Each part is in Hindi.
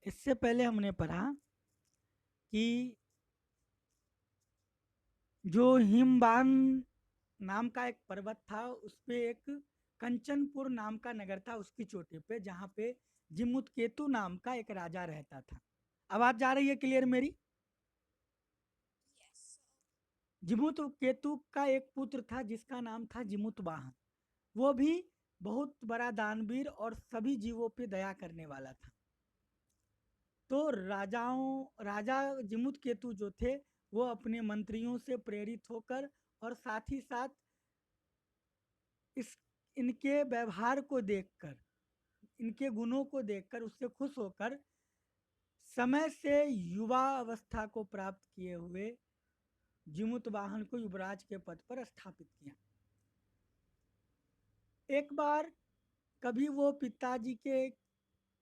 इससे पहले हमने पढ़ा कि जो हिमवान नाम का एक पर्वत था, उस पे एक कंचनपुर नाम का नगर था, उसकी चोटी पे, जहाँ पे जिमुतकेतु नाम का एक राजा रहता था। आवाज जा रही है क्लियर मेरी? जिमुतकेतु का एक पुत्र था जिसका नाम था जिमुतवाहन। वो भी बहुत बड़ा दानवीर और सभी जीवों पे दया करने वाला था। तो राजा जिमुतकेतु जो थे, वो अपने मंत्रियों से प्रेरित होकर और साथ ही साथ इस इनके व्यवहार को देखकर, इनके गुणों को देखकर, उससे खुश होकर समय से युवा अवस्था को प्राप्त किए हुए जिमुतवाहन को युवराज के पद पर स्थापित किया। एक बार कभी वो पिताजी के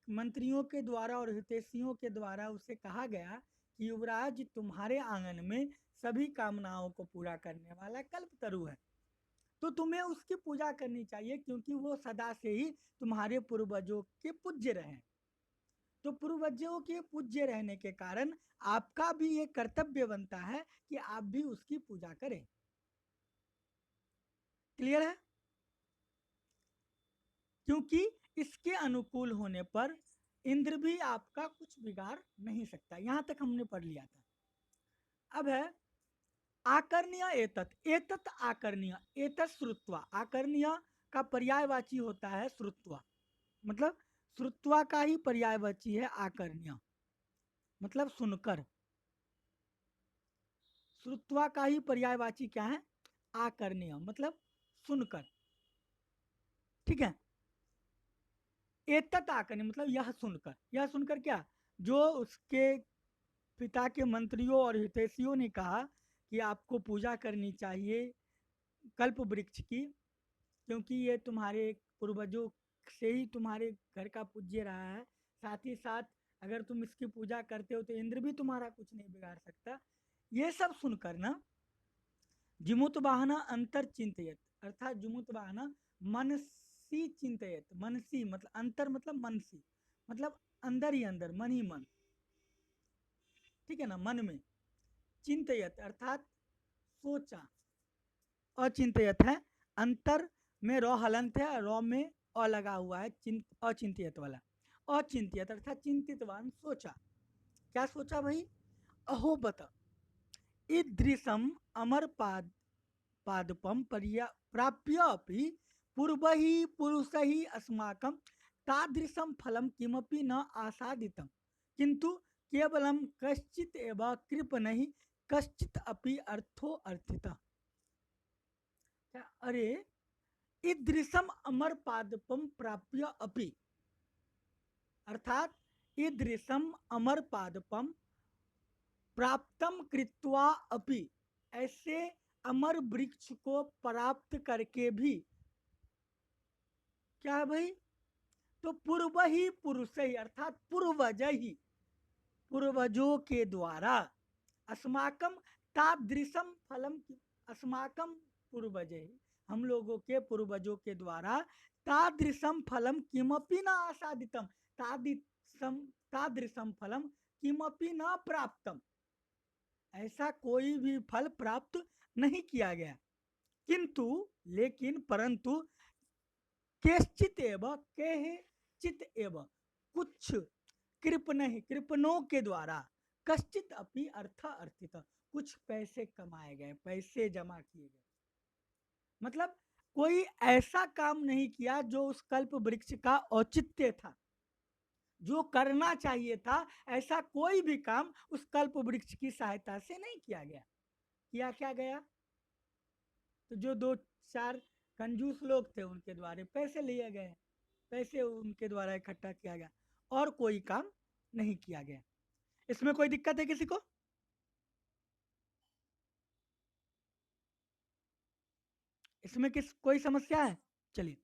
मंत्रियों के द्वारा और हितैषियों के द्वारा उसे कहा गया कि युवराज, तुम्हारे आंगन में सभी कामनाओं को पूरा करने वाला कल्पतरु है, तो तुम्हें उसकी पूजा करनी चाहिए, क्योंकि वो सदा से ही तुम्हारे पूर्वजों के पूज्य रहे। तो पूर्वजों के पूज्य रहने के कारण आपका भी ये कर्तव्य बनता है कि आप भी उसकी पूजा करें। क्लियर है? क्योंकि इसके अनुकूल होने पर इंद्र भी आपका कुछ बिगाड़ नहीं सकता। यहां तक हमने पढ़ लिया था। अब है आकर्ण्य एतत्, एतत् आकर्ण्य, एतत् श्रुत्वा। आकर्ण्य का पर्यायवाची होता है श्रुत्वा, मतलब श्रुत्वा का ही पर्यायवाची है आकर्ण्य, मतलब सुनकर। श्रुत्वा का ही पर्यायवाची क्या है? आकर्ण्य, मतलब सुनकर। ठीक है। एतत् आकर्ण्य मतलब यह सुनकर। यह सुनकर क्या? जो उसके पिता के मंत्रियों और हितैषियों ने कहा कि आपको पूजा करनी चाहिए कल्प वृक्ष की, क्योंकि ये तुम्हारे पूर्वजों से ही तुम्हारे घर का पूज्य रहा है। साथ ही साथ अगर तुम इसकी पूजा करते हो तो इंद्र भी तुम्हारा कुछ नहीं बिगाड़ सकता। ये सब सुनकर ना जिमुतवाहन अंतर चिंतयत, अर्थात जिमुतवाहन मनसी चिंतयत। मनसी मतलब अंतर, मतलब मनसी मतलब अंदर ही अंदर, मन ही मन। ठीक है ना, मन में। चिंतयत अर्थात सोचा। अचिंतयत है, अंतर में रॉ हलंत है, रॉ में अ लगा हुआ है, अचिंतियत वाला। अचिंतियत अर्थात चिंतितवान, सोचा। क्या सोचा भाई? अहो बता, ईदृशम अमर पादपम प्राप्य अपि पूर्व ही पुरुष ही अस्माकं तादृशम फलम किमपि न आसादितम, किंतु केवलम कश्चित एव कृपण ही कश्चित अपि अर्थो अर्थितः। अरे, ईदृशम अमर पादपम प्राप्य अपि, अर्थात ईदृशम अमर पादपम प्राप्तम कृत्वा अपि, ऐसे अमर वृक्ष को प्राप्त करके भी क्या है भाई? तो पूर्व ही पुरुष ही, अर्थात पूर्वज ही, पूर्वजों के द्वारा अस्माकम तादृशम फलम, अस्माकम पूर्वज ही, हम लोगों के पूर्वजों के द्वारा तादृशम फलम किमपि न आसादितम, तादृशम तादृशम फलम किमपि न प्राप्तम, ऐसा कोई भी फल प्राप्त नहीं किया गया। किंतु, लेकिन, परंतु केश्चित एव, के चित एव, कुछ, कृपण ही, कृपणों के द्वारा, कश्चित अपि अर्थ अर्थित, कुछ पैसे कमाए गए, पैसे जमा किए गए। मतलब कोई ऐसा काम नहीं किया जो उस कल्प वृक्ष का औचित्य था, जो करना चाहिए था, ऐसा कोई भी काम उस कल्प वृक्ष की सहायता से नहीं किया गया। किया क्या गया? तो जो दो चार कंजूस लोग थे उनके द्वारा पैसे लिए गए, पैसे उनके द्वारा इकट्ठा किया गया, और कोई काम नहीं किया गया। इसमें कोई दिक्कत है किसी को? इसमें कोई समस्या है? चलिए।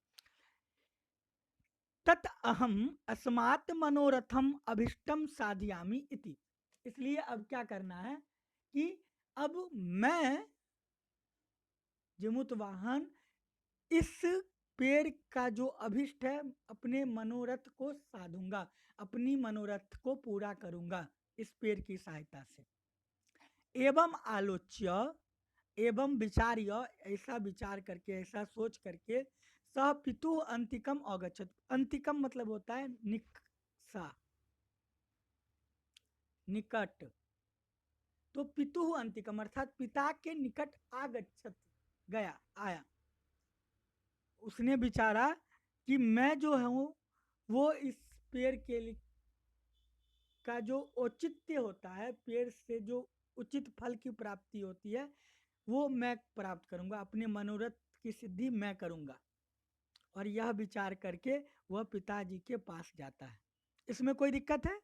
तत् अहम अस्मात् मनोरथम अभिष्टम साधयामी इति। इसलिए अब क्या करना है कि अब मैं जिमुतवाहन इस पेड़ का जो अभिष्ट है, अपने मनोरथ को साधूंगा, अपनी मनोरथ को पूरा करूंगा इस पेड़ की सहायता से। एवं आलोच्य, एवं विचार्य, ऐसा विचार करके, ऐसा सोच करके, सह पितु अंतिकम अगच्छत। अंतिकम मतलब होता है निकसा, निकट। तो पितु अंतिकम अर्थात पिता के निकट आगच्छत, गया, आया। उसने विचारा कि मैं जो हूँ वो इस पेड़ के लिए का जो औचित्य होता है, पेड़ से जो उचित फल की प्राप्ति होती है, वो मैं प्राप्त करूंगा, अपने मनोरथ की सिद्धि मैं करूंगा। और यह विचार करके वह पिताजी के पास जाता है। इसमें कोई दिक्कत है?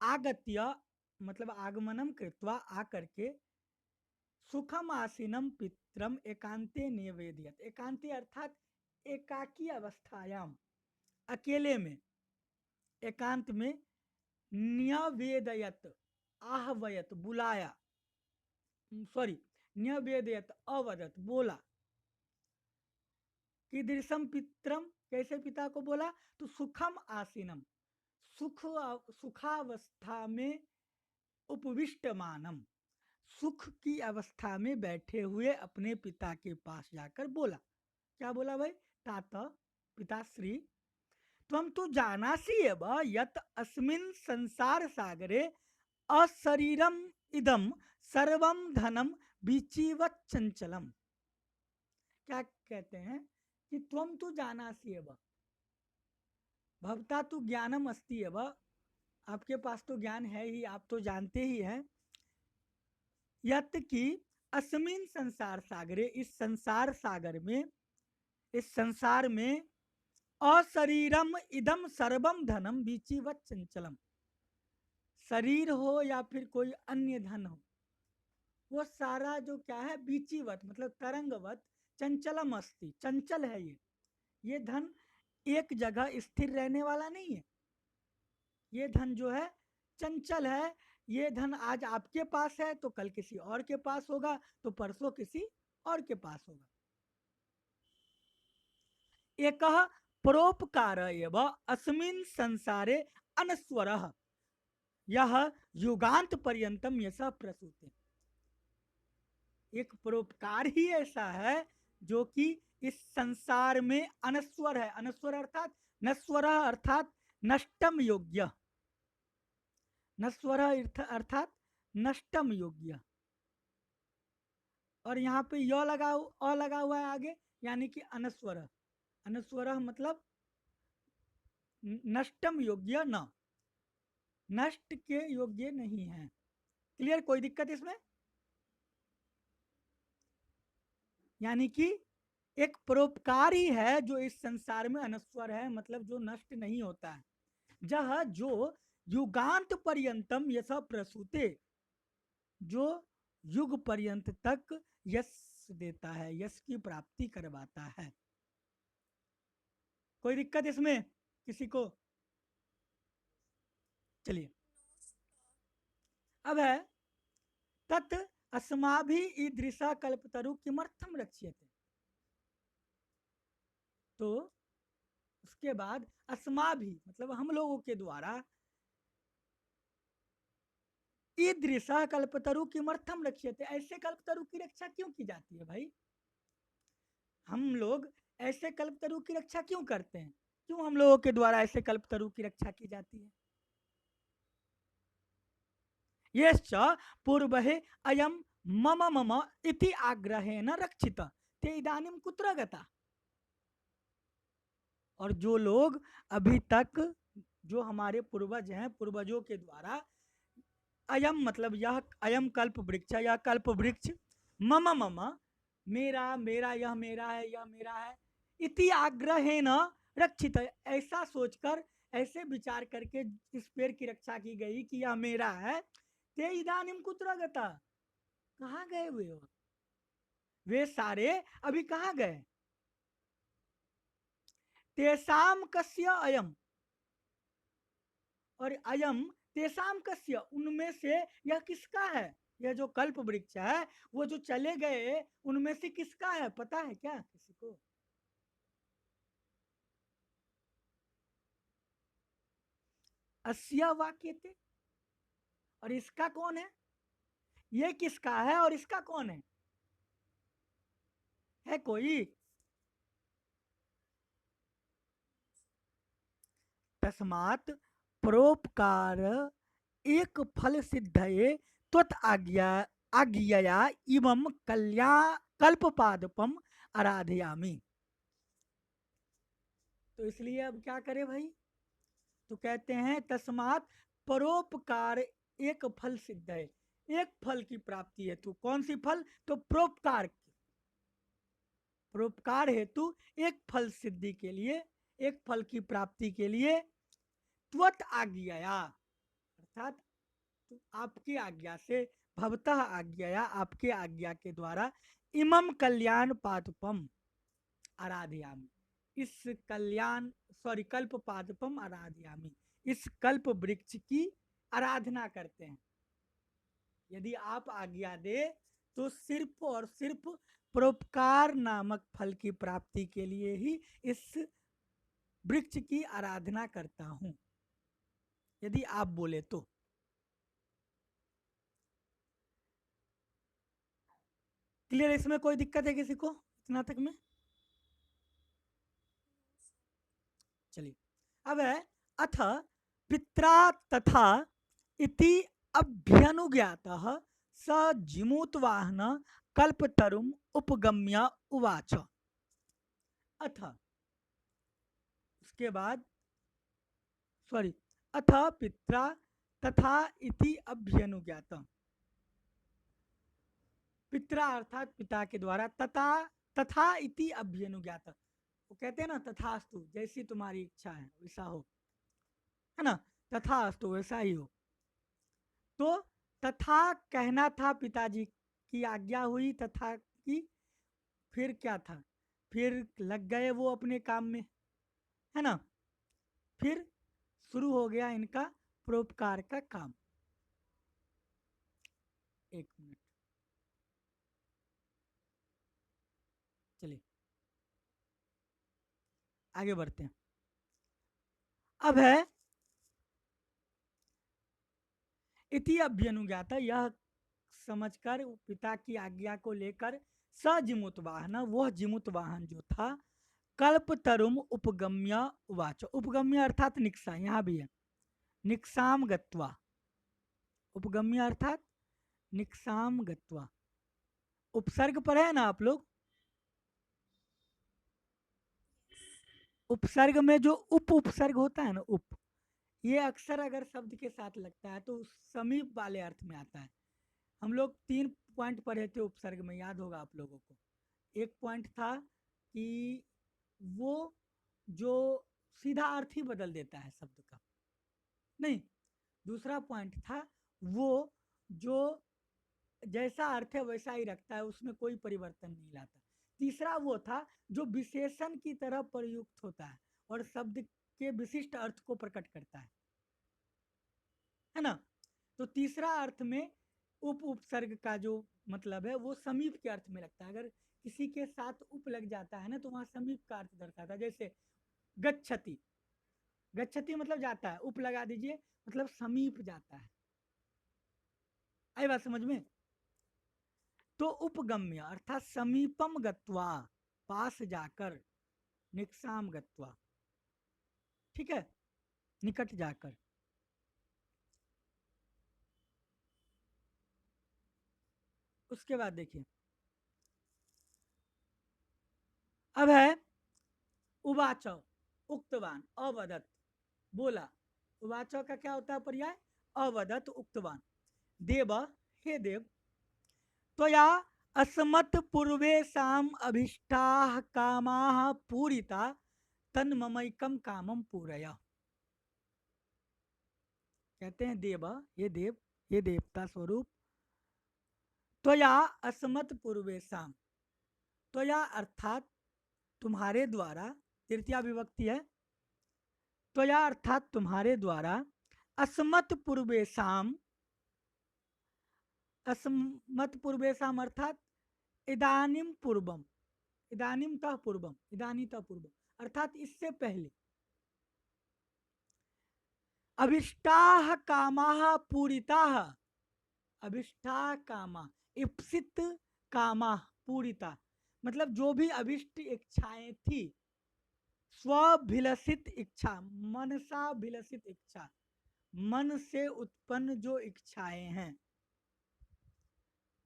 आगत्य मतलब आगमनम कृत्वा, आकर के, सुखम आसीनम पित्रम एकांते निवेदियत। एकांते अर्थात एकाकी अवस्थायाम, अकेले में, एकांत में, न्यवेदयत, आहवयत, बुलाया, सॉरी, न्यवेदयत, अवदत, बोला। कीदृशम पित्रम, कैसे पिता को बोला? तो सुखम आसीनम, सुख, सुखावस्था में, उपविष्टमानम, सुख की अवस्था में बैठे हुए अपने पिता के पास जाकर बोला। क्या बोला भाई? तात, पिताश्री, त्वं तु जानासि एव यत् अस्मिन् संसार सागरे अशरीरम इदम सर्वम धनम बीचीवत चंचलम। क्या कहते हैं कि त्वं तु जानासि एव, भवता तु ज्ञानम अस्ति एव, आपके पास तो ज्ञान है ही, आप तो जानते ही हैं, यत कि अस्मिन संसार सागरे, इस संसार सागर में, इस संसार में, अशरीरम इदम सर्वम धनम बीचीवत चंचलम, शरीर हो या फिर कोई अन्य धन हो, वो सारा जो क्या है, बीचीवत मतलब तरंगवत, चंचलम अस्ति, चंचल है ये धन एक जगह स्थिर रहने वाला नहीं है। ये धन जो है चंचल है। ये धन आज आपके पास है तो कल किसी और के पास होगा, तो परसों किसी और के पास होगा। एक परोपकार एवं अस्मिन् संसारे अनस्वरः, यह युगांत पर्यंतम यशः प्रसूते। एक परोपकार ही ऐसा है जो कि इस संसार में अनस्वर है। अनस्वर अर्थात नस्वर अर्थात नष्टम योग्य, नस्वर अर्थात नष्टम योग्य। और यहाँ पे य लगा, अ लगा हुआ है आगे, यानी कि अनस्वर। अनस्वर मतलब नष्टम योग्य, न, नष्ट के योग्य नहीं है। क्लियर? कोई दिक्कत इसमें? यानी कि एक परोपकार ही है जो इस संसार में अनस्वर है, मतलब जो नष्ट नहीं होता है। जह जो युगांत पर्यंतम यश प्रसूते, जो युग पर्यंत तक यश देता है, यश की प्राप्ति करवाता है। कोई दिक्कत इसमें किसी को? चलिए, अब है तत् अस्माभि ईदृशा कल्पतरु किमर्थम रक्ष्यते। तो उसके बाद अस्माभि मतलब हम लोगों के द्वारा, ईदृशा कल्पतरु किमर्थम रक्ष्यते, ऐसे कल्पतरु की रक्षा क्यों की जाती है भाई? हम लोग ऐसे कल्पतरु की रक्षा क्यों करते हैं? क्यों हम लोगों के द्वारा ऐसे कल्पतरु की रक्षा की जाती है? येश्च पूर्वहे अयम मम मम इति आग्रहेण रक्षित ते इदानीं कुत्र गता। और जो लोग अभी तक, जो हमारे पूर्वज हैं, पूर्वजों के द्वारा अयम मतलब यह, अयम कल्प वृक्ष, यह कल्प वृक्ष, मम मम मेरा, मेरा, यह मेरा है, यह मेरा है, इति आग्रहेण रक्षित, ऐसा सोचकर, ऐसे विचार करके इस पेड़ की रक्षा की गई कि यह मेरा है। ते इदानीं कुत्र गता, कहाँ गए हुए हो? वे सारे अभी कहाँ गए? तेसाम कस्य अयम, और अयम तेसाम कस्य, उनमें से यह किसका है? ये जो कल्प वृक्ष है वो जो चले गए उनमें से किसका है, पता है क्या किसी को? अस्या वाक्य थे। और इसका कौन है? ये किसका है और इसका कौन है कोई? तस्मात् परोपकार एक फल सिद्धये त्वत् आज्ञा आज्ञया इमं कल्पपादपम आराधयामि। तो इसलिए अब क्या करें भाई? तो कहते हैं तस्मात् परोपकार एक फल सिद्ध है, एक फल की प्राप्ति हेतु। कौन सी फल? तो परोपकार की। परोपकार हेतु एक फल सिद्धि के लिए, एक फल की प्राप्ति के लिए त्वत् आज्ञया अर्थात आपकी आज्ञा से, भवतः आज्ञया आपके आज्ञा के द्वारा, इमम कल्याण पादपम आराधयामि, इस कल्याण सॉरी कल्प पादपम आराधयामि, इस कल्प वृक्ष की आराधना करते हैं। यदि आप आज्ञा दे तो सिर्फ और सिर्फ परोपकार नामक फल की प्राप्ति के लिए ही इस वृक्ष की आराधना करता हूं, यदि आप बोले तो। क्लियर? इसमें कोई दिक्कत है किसी को इतना तक में? चलिए अब है अथ पित्रा तथा इति अभ्यनुज्ञातः स जिमूतवाहन कल्पतरुम उपगम्य उवाच। अथ उसके बाद सॉरी अथ पित्रा तथा इति अभ्यनुज्ञात, पित्रा अर्थात पिता के द्वारा, तथा तथा इति अभ्यनुज्ञात, वो कहते हैं ना तथास्तु, जैसी तुम्हारी इच्छा है वैसा हो, है ना, तथास्तु वैसा ही हो। तो तथा कहना था पिताजी की आज्ञा हुई तथा की, फिर क्या था? फिर लग गए वो अपने काम में, है ना। फिर शुरू हो गया इनका परोपकार का काम। एक मिनट, चलिए आगे बढ़ते हैं। अब है इति अभ्यनुज्ञाता, यह समझकर पिता की आज्ञा को लेकर स जिमुत वाहन, वह जिमुत वाहन जो था, कल्प तरुम उपगम्य उवाच, उपगम्य अर्थात निक्सा, यहाँ भी है निक्साम गत्वा, उपगम्य अर्थात निक्साम गत्वा। उपसर्ग पर है ना आप लोग? उपसर्ग में जो उप उपसर्ग होता है ना, उप, ये अक्सर अगर शब्द के साथ लगता है तो समीप वाले अर्थ में आता है। हम लोग 3 पॉइंट पढ़े थे उपसर्ग में, याद होगा आप लोगों को। एक पॉइंट था कि वो जो सीधा अर्थ ही बदल देता है शब्द का, नहीं, दूसरा पॉइंट था वो जो जैसा अर्थ है वैसा ही रखता है, उसमें कोई परिवर्तन नहीं लाता। तीसरा वो था जो विशेषण की तरह प्रयुक्त होता है और शब्द के विशिष्ट अर्थ को प्रकट करता है ना। तो तीसरा अर्थ में उप उपसर्ग का जो मतलब है वो समीप के अर्थ में लगता है। अगर किसी के साथ उप लग जाता है ना तो वहां समीप का अर्थ दर्शाता है। जैसे गच्छति, गच्छति मतलब जाता है, उप लगा दीजिए मतलब समीप जाता है। आई बात समझ में? तो उपगम्य अर्थात समीपम गत्वा, पास जाकर, निकसाम गत्वा, ठीक है, निकट जाकर। उसके बाद देखिए अब है उवाच, उक्तवान, अवदत, बोला। उवाच का क्या होता है पर्याय? अवदत, उक्तवान। देव, हे देव, त्वया अस्मत् पूर्वेषाम् अभीष्टाः कामाः पूरिता तन्ममैकं कामं पूरय। कहते हैं देव, ये देव, ये देवता स्वरूप, त्वया अस्मत् पूर्वेषाम, त्वया अर्थात तुम्हारे द्वारा, तृतीया विभक्ति है, त्वया अर्थात तुम्हारे द्वारा, अस्मत् पूर्वेषाम अस्मत् पूर्वेशम अर्थात इदानीम पूर्वम, इदानीमतः पूर्वम, इदानीतः पूर्वम अर्थात इससे पहले। अभिष्टाः कामाः पूरिताः, अभिष्टा कामा, इप्सित कामा पूरिता, मतलब जो भी अभिष्ट इच्छाएं थी, स्वभिलषित इच्छा, मनसा विलसित इच्छा, मन से उत्पन्न जो इच्छाएं हैं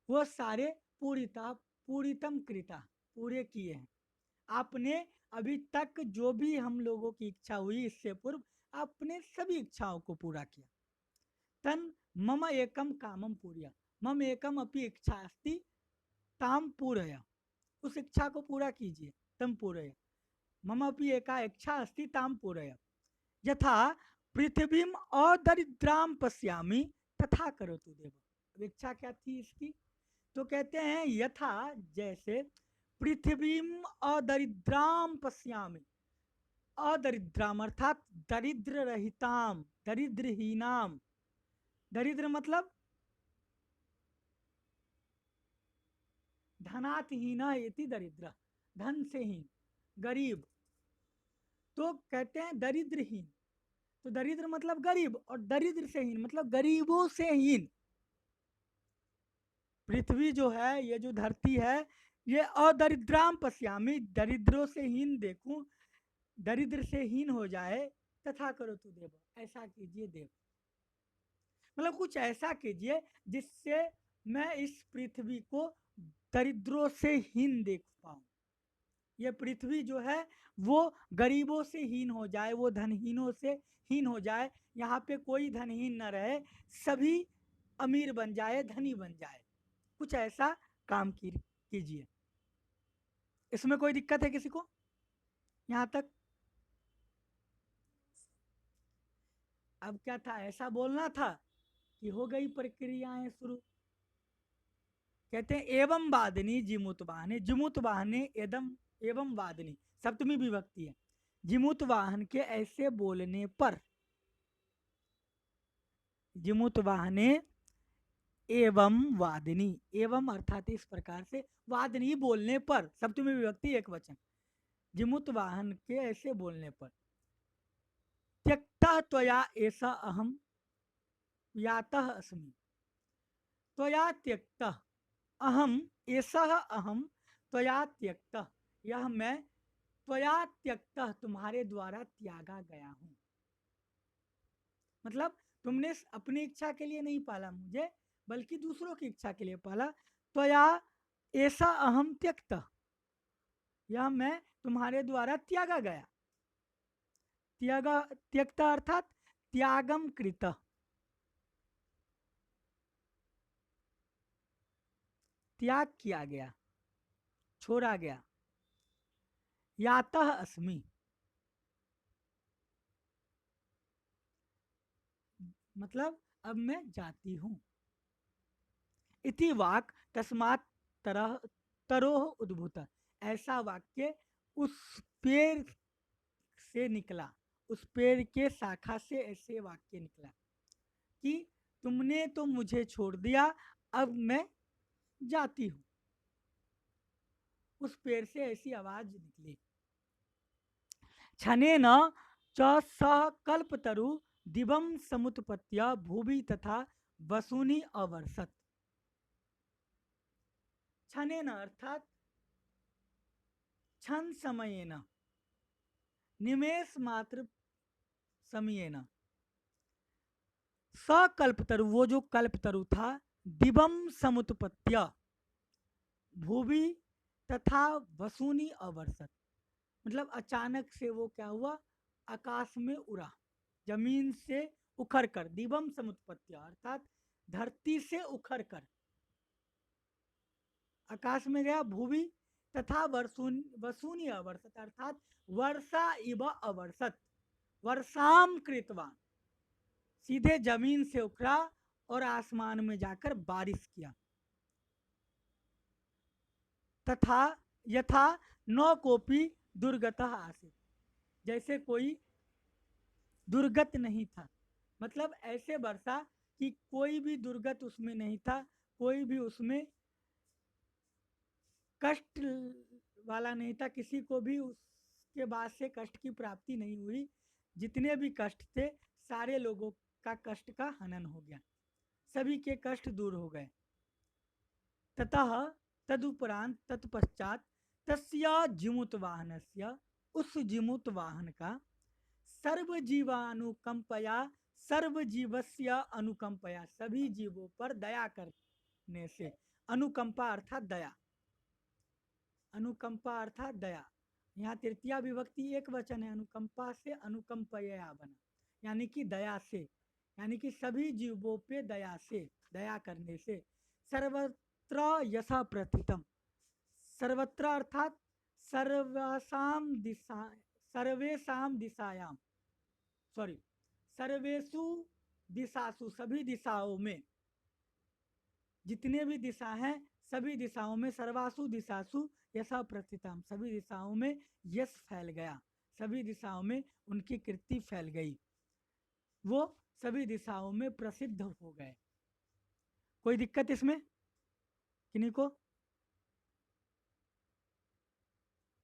वो सारे पूरिता, पूरितम कृता, पूरे किए हैं आपने। अभी तक जो भी हम लोगों की इच्छा हुई इससे पूर्व आपने सभी इच्छाओं को पूरा किया। तन मम एकम कामम पूर्या, मम एकम अपि इच्छा अस्ति ताम पूरय, उस इच्छा को पूरा कीजिए। तम पूरय, मम अपि एका इच्छा अस्ति ताम पूरय। यथा पृथ्वीम अदरिद्राम पश्यामि तथा करोतु देव। अब इच्छा क्या थी इसकी, तो कहते हैं यथा, जैसे पृथ्वीम अदरिद्राम पश्यामि, अदरिद्राम अर्थात दरिद्र रहिताम, दरिद्रहीनाम, दरिद्र मतलब धनातहीना इति दरिद्र, धन से हीन, गरीब। तो कहते हैं दरिद्रहीन, तो दरिद्र मतलब गरीब, और दरिद्र से हीन मतलब गरीबों से हीन। पृथ्वी जो है, ये जो धरती है, ये अदरिद्राम पश्यामी, दरिद्रों से हीन देखूं, दरिद्र से हीन हो जाए। तथा करो तो देव, ऐसा कीजिए देव, मतलब कुछ ऐसा कीजिए जिससे मैं इस पृथ्वी को दरिद्रों से हीन देख पाऊं। ये पृथ्वी जो है वो गरीबों से हीन हो जाए, वो धनहीनों से हीन हो जाए, यहाँ पे कोई धनहीन न रहे, सभी अमीर बन जाए, धनी बन जाए। कुछ ऐसा काम कीजिए। इसमें कोई दिक्कत है किसी को यहाँ तक? अब क्या था, ऐसा बोलना था कि हो गई प्रक्रियाएं शुरू। कहते हैं एवं वादिनी जिमुत वाहने, जिमुत वाहने एदम एवं वादिनी, सप्तमी विभक्ति है। जिमुत वाहन के ऐसे बोलने पर, जिमुत वाहने एवं वादिनी, एवं अर्थात इस प्रकार से, वादिनी बोलने पर, सप्तमी विभक्ति एक वचन, जिमुत वाहन के ऐसे बोलने पर, त्यक्ता त्वया ऐसा अहम यातः अस्मि, त्वया त्यक्त अहम ऐसा अहम त्वया त्यक्त, यह मैं त्वया त्यक्त तुम्हारे द्वारा त्यागा गया हूं। मतलब तुमने अपनी इच्छा के लिए नहीं पाला मुझे, बल्कि दूसरों की इच्छा के लिए पाला। त्वया ऐसा अहम त्यक्त, यह मैं तुम्हारे द्वारा त्यागा गया। त्यागा, त्यक्त अर्थात त्यागम कृत, त्याग किया गया, छोड़ा गया। यातः अस्मि, मतलब अब मैं जाती हूं। इति वाक तस्मात् तरह तरोह उद्भूत, ऐसा वाक्य उस पेड़ से निकला, उस पेड़ के शाखा से ऐसे वाक्य निकला कि तुमने तो मुझे छोड़ दिया, अब मैं जाती हूं। उस पेड़ से ऐसी आवाज निकली। छनेन च सह कल्पतरु दिवम समुत्पत्य भूवि तथा वसूनि अवर्षत। छनेन अर्थात क्षण समयेन, निमेष मात्र समयेन, सकल्पतरु, वो जो कल्पतरु था, दिवम समुत्पत्य भूवि तथा वसूनि अवर्षत, मतलब अचानक से वो क्या हुआ, आकाश में उड़ा, जमीन से उखड़ कर, दिवम समुत्पत्य अर्थात धरती से उखड़ कर आकाश में गया। भूवि तथा वसूनि अवर्षत अर्थात वर्षा इव अवर्षत, वर्षाम कृतवान, सीधे जमीन से उखड़ा और आसमान में जाकर बारिश किया। तथा यथा न कोपी दुर्गतः आसीत, जैसे कोई दुर्गत नहीं था, मतलब ऐसे वर्षा कि कोई भी दुर्गत उसमें नहीं था, कोई भी उसमें कष्ट वाला नहीं था, किसी को भी उसके बाद से कष्ट की प्राप्ति नहीं हुई। जितने भी कष्ट थे सारे लोगों का कष्ट का हनन हो गया, सभी के कष्ट दूर हो गए। ततः तदुपरांत तत्पश्चात तस्य जिमुत वाहनस्य, उस जिमुत वाहन का सर्वजीवानुकंपया, सर्वजीवस्य अनुकंपया, सभी जीवों पर दया करने से, अनुकंपा अर्थात दया, अनुकंपा अर्थात दया। यहाँ तृतीया विभक्ति एक वचन है, अनुकंपा से अनुकंपया बना, यानी कि दया से, यानी कि सभी जीवों पे दया से, दया करने से। सर्वत्र यथा प्रथितम, सर्वत्र अर्थात सर्वसाम दिशा, सर्वेशम दिशायाम, सॉरी, सर्वेशु दिशासु, सभी दिशाओं में, जितने भी दिशा हैं सभी दिशाओं में, सर्वासु दिशासु यशा प्रथितम, सभी दिशाओं में यश फैल गया, सभी दिशाओं में उनकी कीर्ति फैल गई, वो सभी दिशाओं में प्रसिद्ध हो गए। कोई दिक्कत इसमें किन्हीं को?